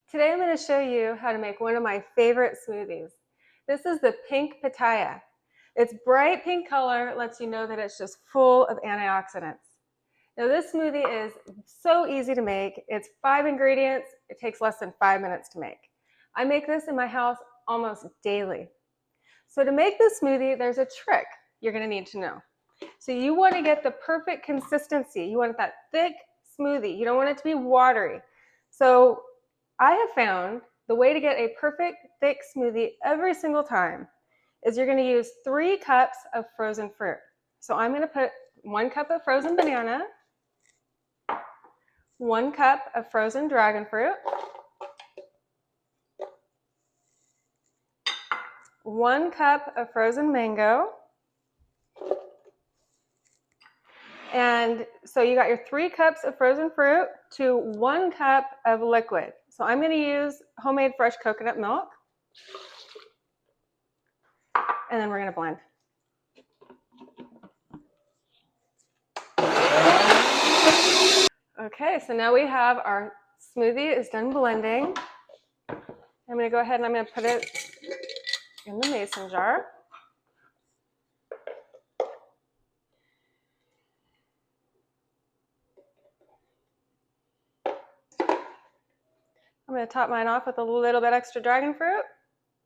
Today I'm going to show you how to make one of my favorite smoothies. This is the pink pitaya. Its bright pink color lets you know that it's just full of antioxidants. Now this smoothie is so easy to make. It's 5 ingredients. It takes less than 5 minutes to make. I make this in my house almost daily. So to make this smoothie, there's a trick you're going to need to know. So you want to get the perfect consistency. You want that thick smoothie. You don't want it to be watery. So I have found the way to get a perfect thick smoothie every single time is you're going to use 3 cups of frozen fruit. So I'm going to put 1 cup of frozen banana, 1 cup of frozen dragon fruit, 1 cup of frozen mango, and so you got your 3 cups of frozen fruit to 1 cup of liquid. So I'm going to use homemade fresh coconut milk, and then we're going to blend. Okay, so now we have our smoothie is done blending. I'm going to go ahead and I'm going to put it in the mason jar. I'm going to top mine off with a little bit extra dragon fruit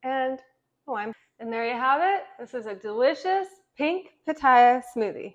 and lime. And there you have it. This is a delicious pink pitaya smoothie.